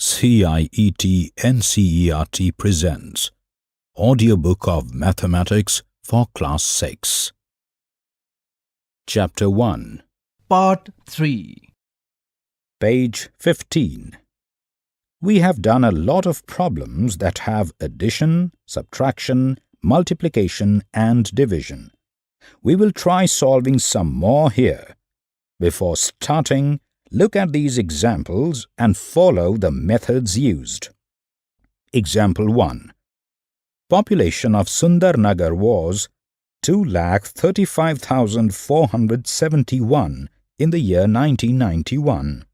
CIET NCERT presents Audiobook of Mathematics for Class 6. Chapter 1, Part 3. Page 15. We have done a lot of problems that have addition, subtraction, multiplication and division. We will try solving some more here. Before starting, look at these examples and follow the methods used. Example 1. Population of Sundarnagar was 2,35,471 in the year 1991.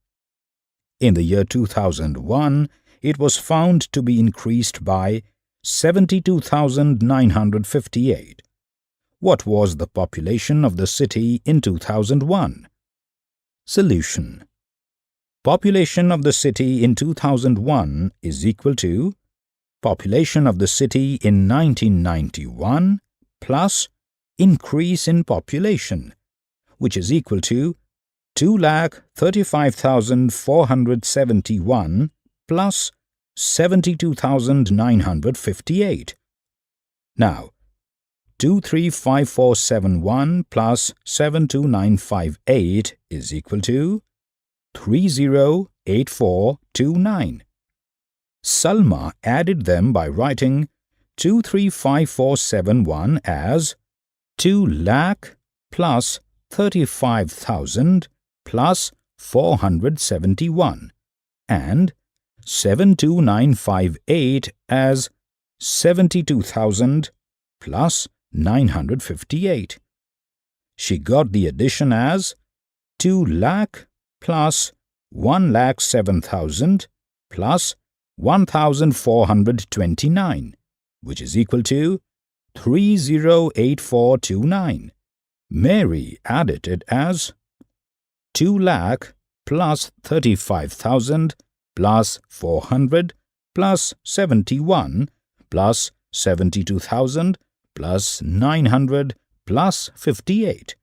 In the year 2001, it was found to be increased by 72,958. What was the population of the city in 2001? Solution. Population of the city in 2001 is equal to population of the city in 1991 plus increase in population, which is equal to 2,35,471 plus 72,958. Now, 235471 plus 72958 is equal to 308429. Salma added them by writing 235471 as 2 lakh plus 35,000 plus 471 and 72958 as 72,000 plus 958. She got the addition as 2 lakh plus 1,07,000 plus 1,429, which is equal to 308429. Mary added it as 2 lakh plus 35,000 plus 400 plus 71 plus 72,000 plus 900 plus 58,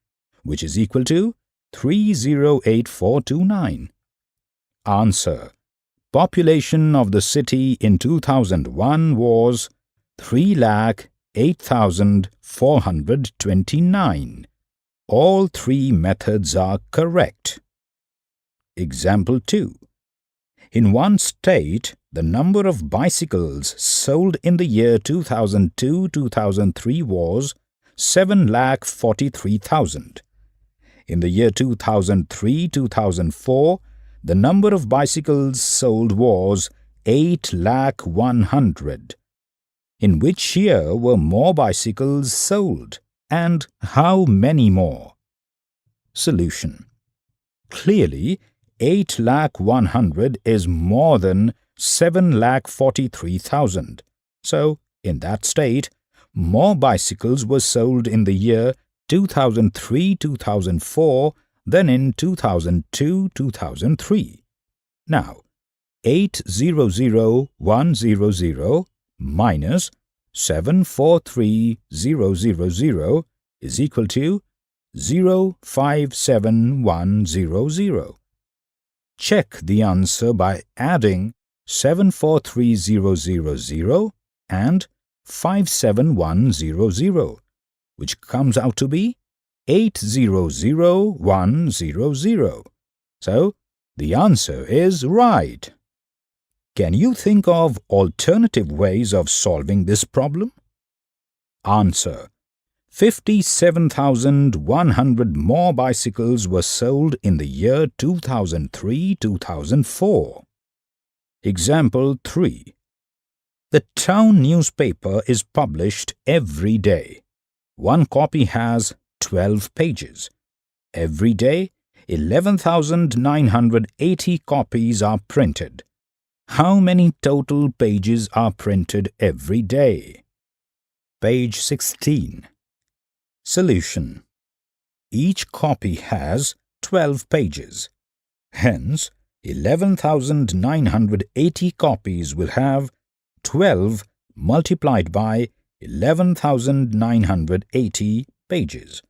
which is equal to 308429. Answer. Population of the city in 2001 was 3,08,429. All three methods are correct. Example 2. In one state, the number of bicycles sold in the year 2002-2003 was 7,43,000. In the year 2003-2004, the number of bicycles sold was 8,100,000. In which year were more bicycles sold, and how many more? Solution. Clearly, 8,100,000 is more than 7,43,000. So, in that state, more bicycles were sold in the year 2003-2004 than in 2002-2003. Now, 8,001,000 minus 743,000 is equal to 057,100. Check the answer by adding 743,000 and 571,000, which comes out to be 8,001,000. So, the answer is right. Can you think of alternative ways of solving this problem? Answer. 57,100 more bicycles were sold in the year 2003-2004. Example 3. The town newspaper is published every day. One copy has 12 pages. Every day, 11,980 copies are printed. How many total pages are printed every day? Page 16. Solution. Each copy has 12 pages. Hence, 11,980 copies will have 12 multiplied by 11,980 pages.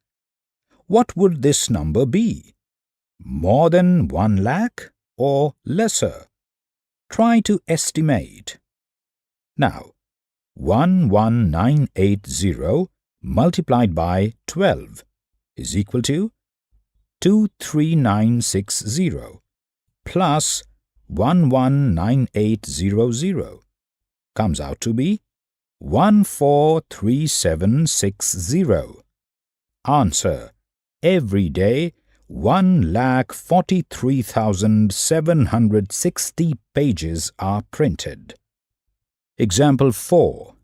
What would this number be? More than 1 lakh or lesser? Try to estimate. Now, 11980 multiplied by 12 is equal to 23960 plus 119800 comes out to be 143760. Answer: every day 1,43,760 pages are printed. Example 4.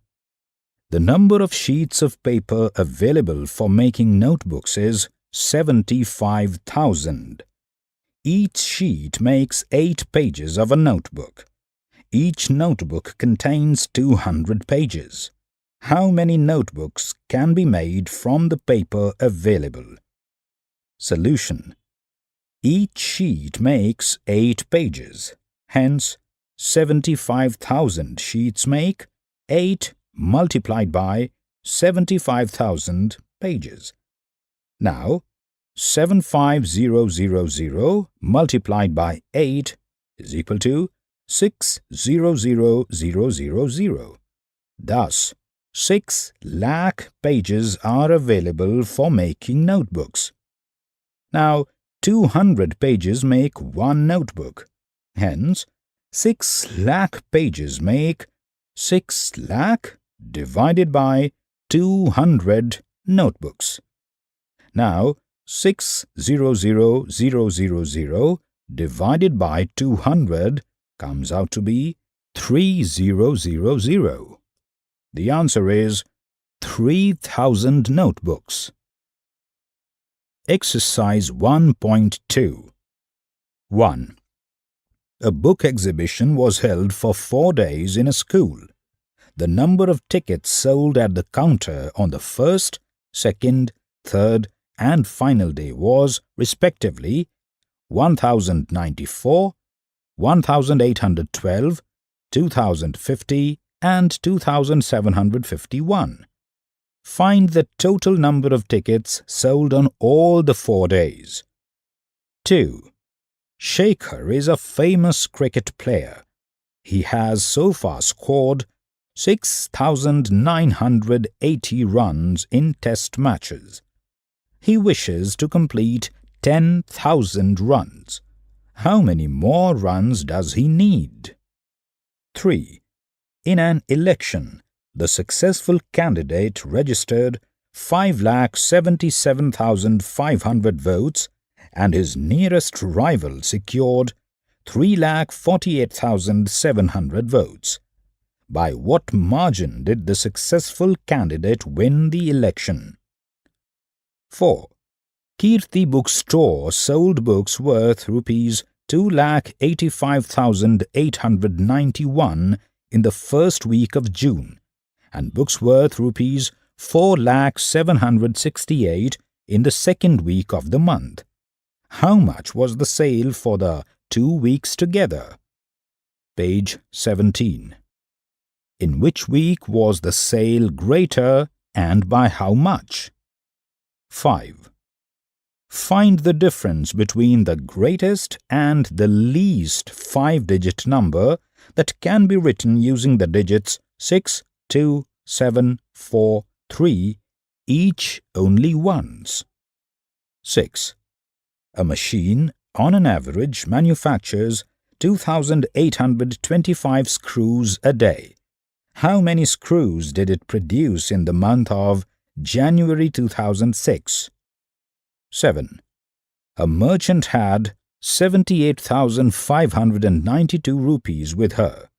The number of sheets of paper available for making notebooks is 75,000. Each sheet makes 8 pages of a notebook. Each notebook contains 200 pages. How many notebooks can be made from the paper available? Solution: each sheet makes 8 pages. Hence, 75,000 sheets make 8 multiplied by 75,000 pages. Now, 75000 multiplied by 8 is equal to 600000. Thus, 6 lakh pages are available for making notebooks. Now, 200 pages make one notebook. Hence, 6 lakh pages make 6 lakh divided by 200 notebooks. Now, 600000 divided by 200 comes out to be 3000. The answer is 3,000 notebooks. Exercise 1.2. 1. A book exhibition was held for 4 days in a school. The number of tickets sold at the counter on the first, second, third, and final day was, respectively, 1,094, 1,812, 2,050, and 2,751. Find the total number of tickets sold on all the 4 days. 2. Shekhar is a famous cricket player. He has so far scored 6,980 runs in test matches. He wishes to complete 10,000 runs. How many more runs does he need? 3. In an election, the successful candidate registered 5,77,500 votes and his nearest rival secured 3,48,700 votes. By what margin did the successful candidate win the election? 4. Kirti Bookstore sold books worth Rs 2,85,891 in the first week of June, and books worth Rs 4,768 in the second week of the month. How much was the sale for the 2 weeks together? Page 17. In which week was the sale greater and by how much? 5. Find the difference between the greatest and the least 5-digit number that can be written using the digits 6, 2, 7, 4, 3, each only once. 6. A machine, on an average, manufactures 2,825 screws a day. How many screws did it produce in the month of January 2006? 7. A merchant had 78,592 rupees with her.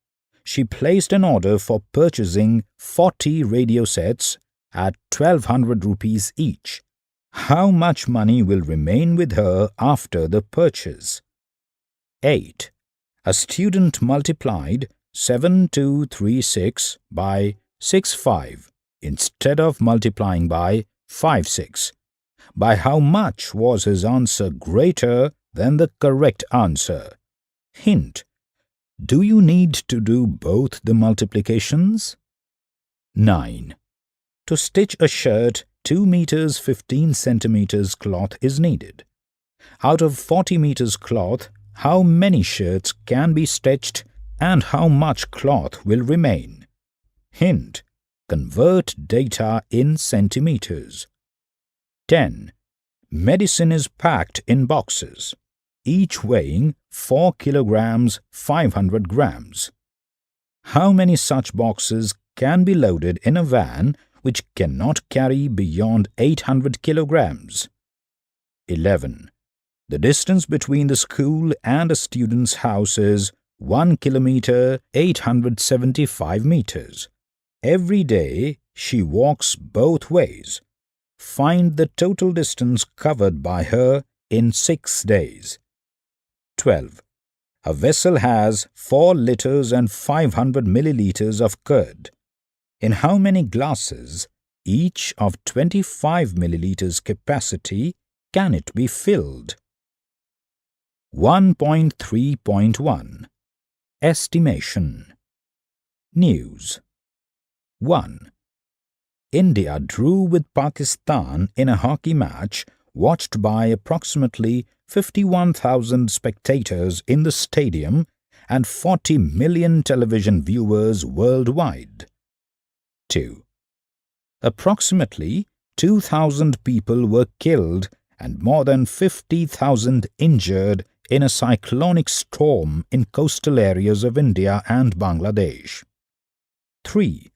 She placed an order for purchasing 40 radio sets at 1,200 rupees each. How much money will remain with her after the purchase? 8. A student multiplied 7236 by 65 instead of multiplying by 56. By how much was his answer greater than the correct answer? Hint: do you need to do both the multiplications? 9. To stitch a shirt, 2 meters 15 centimeters cloth is needed. Out of 40 meters cloth, how many shirts can be stitched and how much cloth will remain. Hint: convert data in centimeters. 10. Medicine is packed in boxes, each weighing 4 kilograms 500 grams. How many such boxes can be loaded in a van which cannot carry beyond 800 kilograms? 11. The distance between the school and a student's house is 1 kilometer 875 meters. Every day she walks both ways. Find the total distance covered by her in 6 days. 12. A vessel has 4 liters and 500 milliliters of curd. In how many glasses, each of 25 milliliters capacity, can it be filled? 1.3.1 Estimation. News. 1. India drew with Pakistan in a hockey match watched by approximately 51,000 spectators in the stadium and 40 million television viewers worldwide. 2. Approximately 2,000 people were killed and more than 50,000 injured in a cyclonic storm in coastal areas of India and Bangladesh. 3.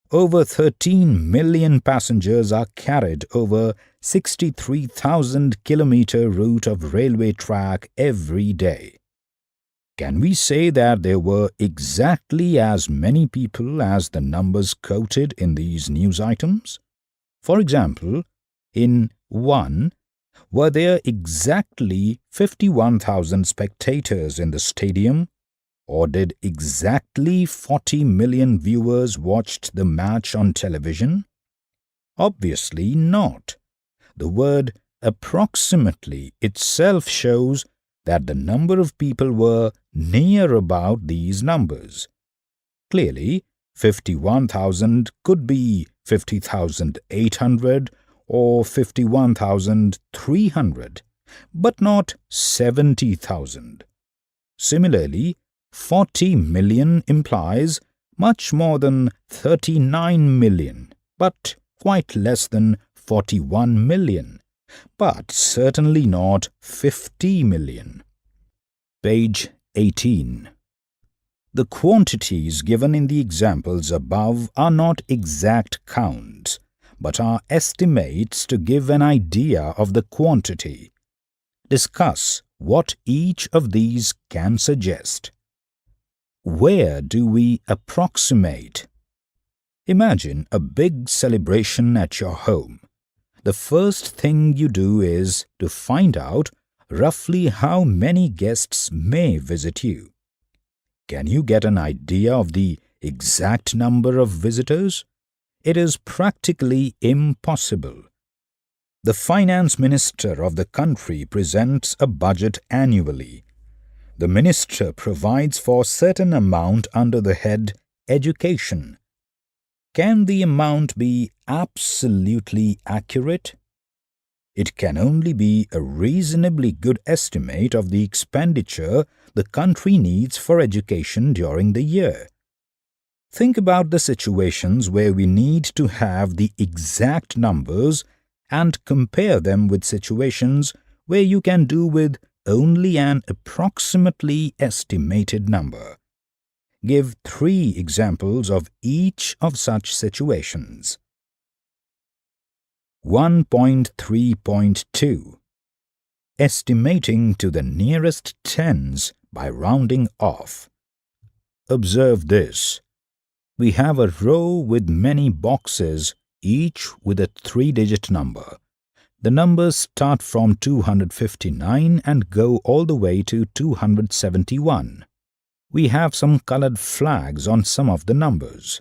Over 13 million passengers are carried over 63,000-kilometer route of railway track every day. Can we say that there were exactly as many people as the numbers quoted in these news items? For example, in 1, were there exactly 51,000 spectators in the stadium? Or did exactly 40 million viewers watched the match on television? Obviously not. The word approximately itself shows that the number of people were near about these numbers. Clearly, 51,000 could be 50,800 or 51,300, but not 70,000. Similarly, 40 million implies much more than 39 million, but quite less than 41 million, but certainly not 50 million. Page 18. The quantities given in the examples above are not exact counts, but are estimates to give an idea of the quantity. Discuss what each of these can suggest. Where do we approximate? Imagine a big celebration at your home. The first thing you do is to find out roughly how many guests may visit you. Can you get an idea of the exact number of visitors? It is practically impossible. The finance minister of the country presents a budget annually. The minister provides for a certain amount under the head Education. Can the amount be absolutely accurate? It can only be a reasonably good estimate of the expenditure the country needs for education during the year. Think about the situations where we need to have the exact numbers and compare them with situations where you can do with only an approximately estimated number. Give 3 examples of each of such situations. 1.3.2 Estimating to the nearest tens by rounding off. Observe this. We have a row with many boxes, each with a 3-digit number. The numbers start from 259 and go all the way to 271. We have some colored flags on some of the numbers.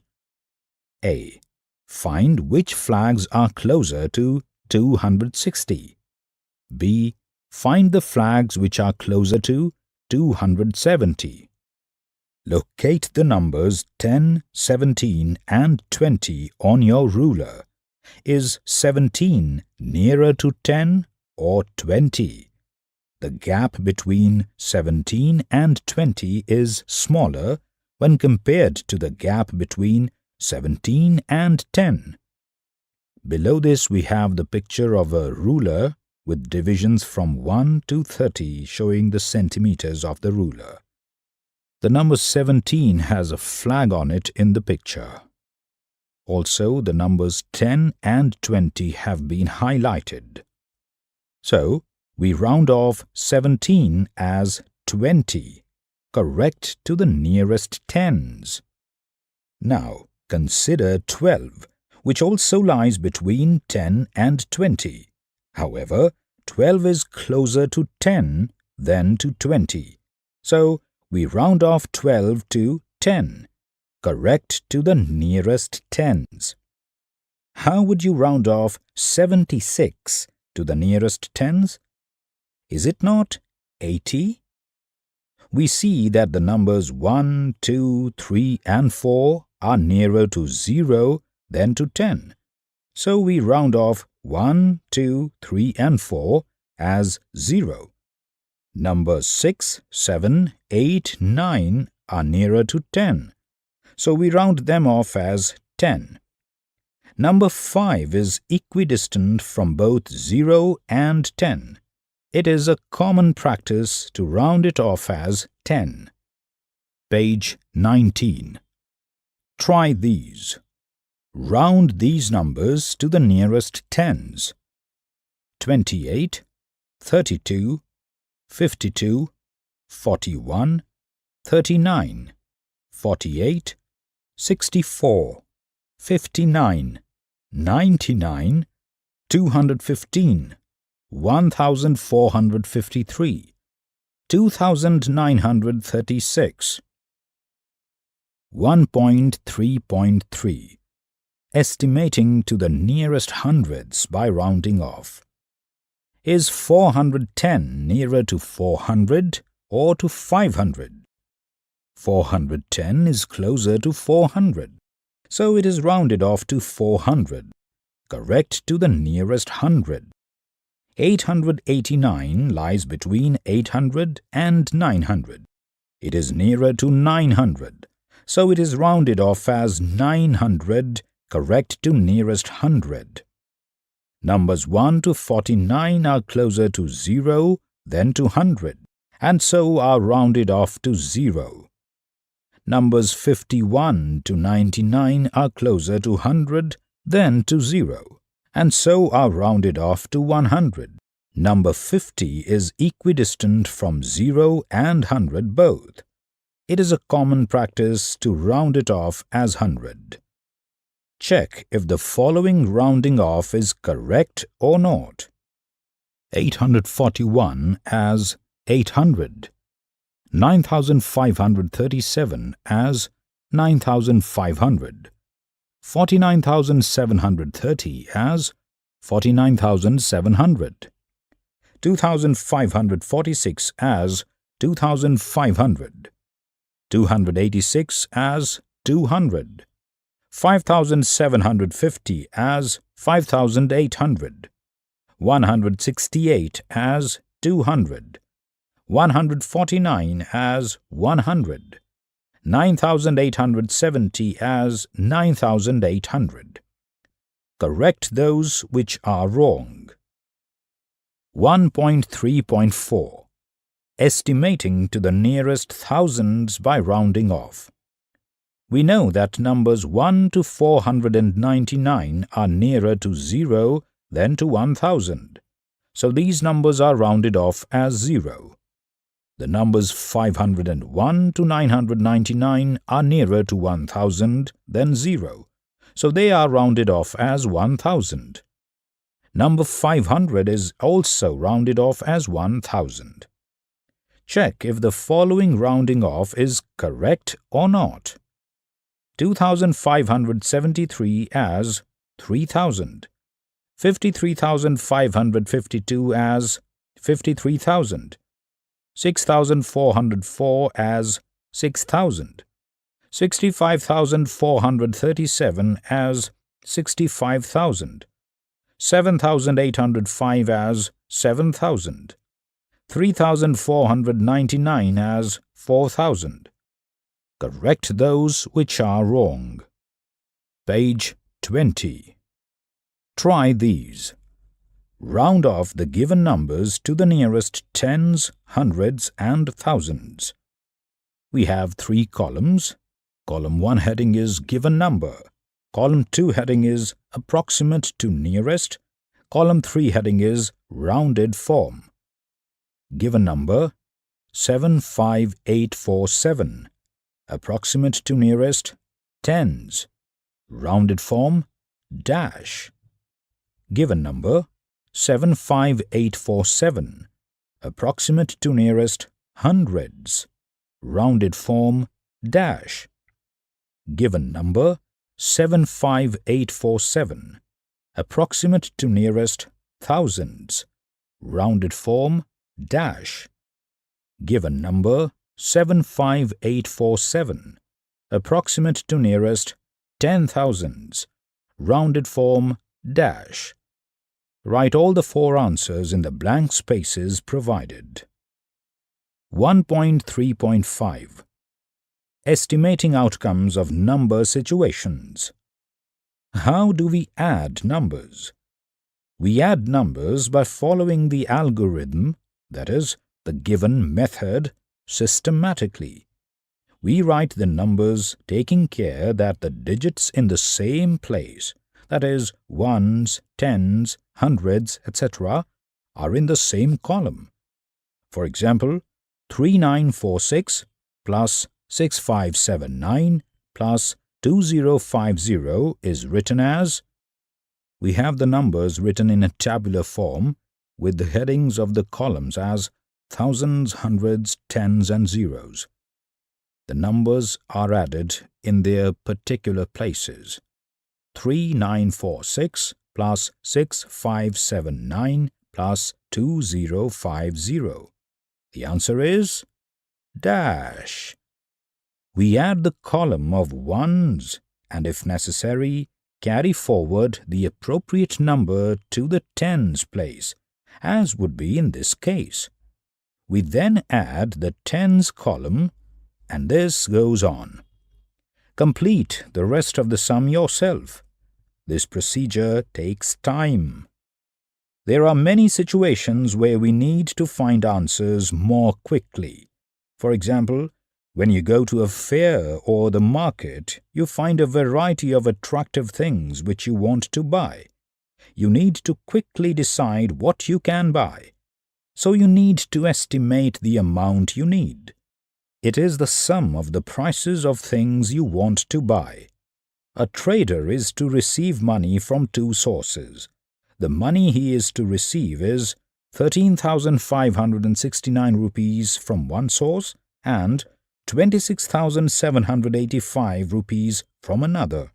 A. Find which flags are closer to 260. B. Find the flags which are closer to 270. Locate the numbers 10, 17 and 20 on your ruler. Is 17 nearer to 10 or 20? the gap between 17 and 20 is smaller when compared to the gap between 17 and 10. Below this we have the picture of a ruler with divisions from 1 to 30 showing the centimeters of the ruler. The number 17 has a flag on it in the picture. Also, the numbers 10 and 20 have been highlighted. So, we round off 17 as 20, correct to the nearest tens. Now, consider 12, which also lies between 10 and 20. However, 12 is closer to 10 than to 20. So, we round off 12 to 10, correct to the nearest tens. How would you round off 76 to the nearest tens? Is it not 80? We see that the numbers 1, 2, 3 and 4 are nearer to 0 than to 10. So we round off 1, 2, 3 and 4 as 0. Numbers 6, 7, 8, 9 are nearer to 10. So we round them off as 10. Number 5 is equidistant from both 0 and 10. It is a common practice to round it off as 10. Page 19. Try these. Round these numbers to the nearest tens. 28, 32, 52, 41, 39, 48, 64, 59, 99, 215, 1453, 2936. 1.3.3 Estimating to the nearest hundreds by rounding off. Is 410 nearer to 400 or to 500? 410 is closer to 400, so it is rounded off to 400, correct to the nearest hundred. 889 lies between 800 and 900. It is nearer to 900, so it is rounded off as 900, correct to nearest hundred. Numbers 1 to 49 are closer to 0 than to 100, and so are rounded off to 0. Numbers 51 to 99 are closer to 100 than to 0, and so are rounded off to 100. Number 50 is equidistant from 0 and 100 both. It is a common practice to round it off as 100. Check if the following rounding off is correct or not. 841 as 800. 9,537 as 9,500. 49,730 as 49,700. 2,546 as 2,500. 286 as 200. 5,750 as 5,800. 168 as 200. 149 as 100. 9,870 as 9,800. Correct those which are wrong. 1.3.4 Estimating to the nearest thousands by rounding off. We know that numbers 1 to 499 are nearer to 0 than to 1000, so these numbers are rounded off as 0. The numbers 501 to 999 are nearer to 1000 than 0, so they are rounded off as 1000. Number 500 is also rounded off as 1000. Check if the following rounding off is correct or not. 2,573 as 3,000. 53,552 as 53,000. 6,404 as 6,000. 65,437 as 65,000. 7,805 as 7,000. 3,499 as 4,000. Correct those which are wrong. Page 20. Try these. Round off the given numbers to the nearest tens, hundreds and thousands. We have 3 columns. Column 1 heading is given number. Column 2 heading is approximate to nearest. Column 3 heading is rounded form. Given number 75847. Approximate to nearest tens. Rounded form dash. Given number 75847. Approximate to nearest hundreds. Rounded form dash. Given number 75847. Approximate to nearest thousands. Rounded form dash. Given number 75847. Approximate to nearest 10,000s. Rounded form dash. Write all the 4 answers in the blank spaces provided. 1.3.5 Estimating outcomes of number situations. How do we add numbers? We add numbers by following the algorithm, that is, the given method, systematically. We write the numbers taking care that the digits in the same place, that is, ones, tens, hundreds, etc., are in the same column. For example, 3946 plus 6579 plus 2050 is written as. We have the numbers written in a tabular form with the headings of the columns as thousands, hundreds, tens and zeros. The numbers are added in their particular places. 3946 plus 6579 plus 2050. The answer is dash. We add the column of ones and, if necessary, carry forward the appropriate number to the tens place, as would be in this case. We then add the tens column, and this goes on. Complete the rest of the sum yourself. This procedure takes time. There are many situations where we need to find answers more quickly. For example, when you go to a fair or the market, you find a variety of attractive things which you want to buy. You need to quickly decide what you can buy. So you need to estimate the amount you need. It is the sum of the prices of things you want to buy. A trader is to receive money from 2 sources. The money he is to receive is 13,569 rupees from one source and 26,785 rupees from another.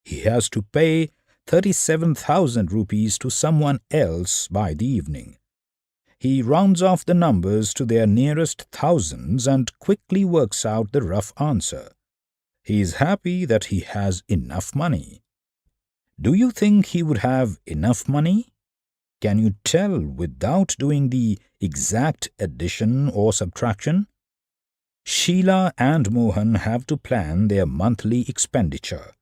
He has to pay 37,000 rupees to someone else by the evening. He rounds off the numbers to their nearest thousands and quickly works out the rough answer. He is happy that he has enough money. Do you think he would have enough money? Can you tell without doing the exact addition or subtraction? Sheila and Mohan have to plan their monthly expenditure.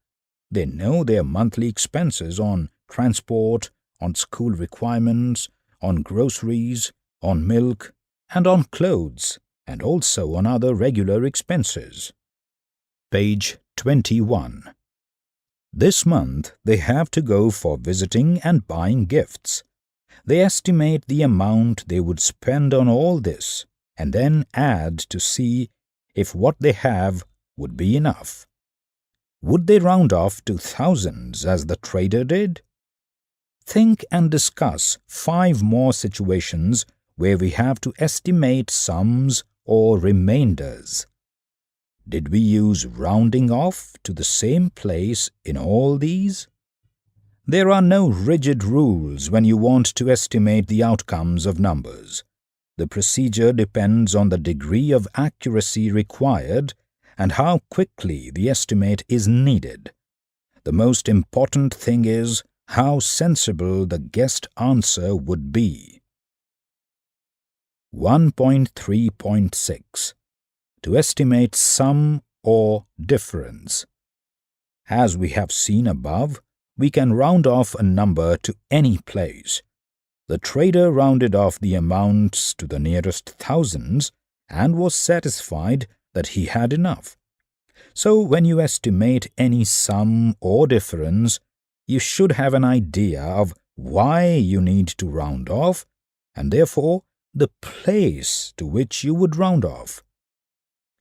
They know their monthly expenses on transport, on school requirements, on groceries, on milk, and on clothes, and also on other regular expenses. Page 21. This month they have to go for visiting and buying gifts. They estimate the amount they would spend on all this and then add to see if what they have would be enough. Would they round off to thousands as the trader did? Think and discuss 5 more situations where we have to estimate sums or remainders. Did we use rounding off to the same place in all these? There are no rigid rules when you want to estimate the outcomes of numbers. The procedure depends on the degree of accuracy required and how quickly the estimate is needed. The most important thing is how sensible the guessed answer would be. 1.3.6 to estimate sum or difference. As we have seen above, we can round off a number to any place. The trader rounded off the amounts to the nearest thousands and was satisfied that he had enough. So when you estimate any sum or difference, you should have an idea of why you need to round off and therefore the place to which you would round off.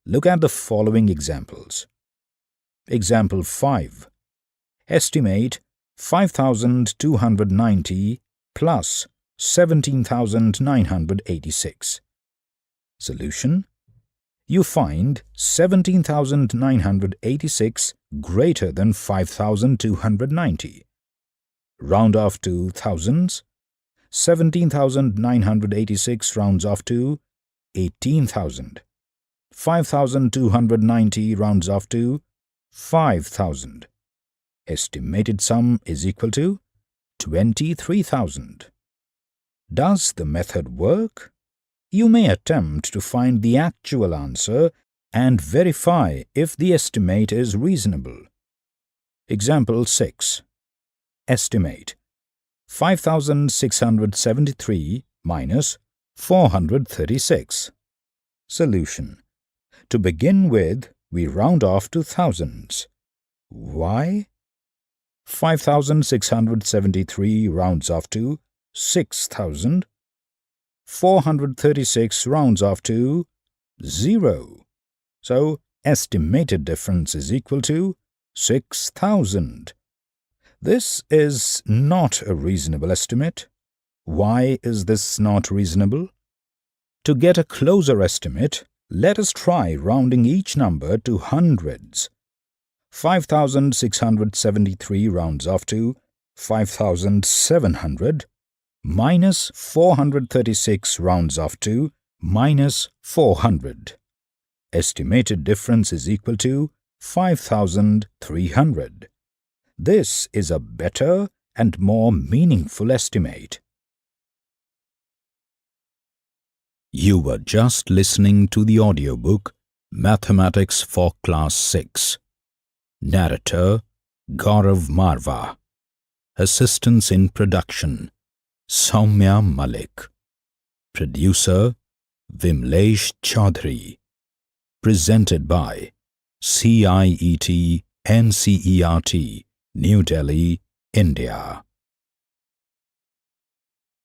Look at the following examples. Example 5. Estimate 5,290 plus 17,986. Solution. You find 17,986 greater than 5,290. Round off to thousands. 17,986 rounds off to 18,000. 5,290 rounds off to 5,000. Estimated sum is equal to 23,000. Does the method work? You may attempt to find the actual answer and verify if the estimate is reasonable. Example 6. Estimate 5,673 minus 436. Solution. To begin with, we round off to thousands. Why? 5,673 rounds off to 6,000. 436 rounds off to 0. So, estimated difference is equal to 6,000. This is not a reasonable estimate. Why is this not reasonable? To get a closer estimate, let us try rounding each number to hundreds. 5,673 rounds off to 5,700. Minus 436 rounds off to minus 400. Estimated difference is equal to 5,300. This is a better and more meaningful estimate. You were just listening to the audiobook Mathematics for Class 6. Narrator Gaurav Marva. Assistance in production Soumya Malik. Producer Vimlesh Chaudhary. Presented by CIET NCERT, New Delhi, India.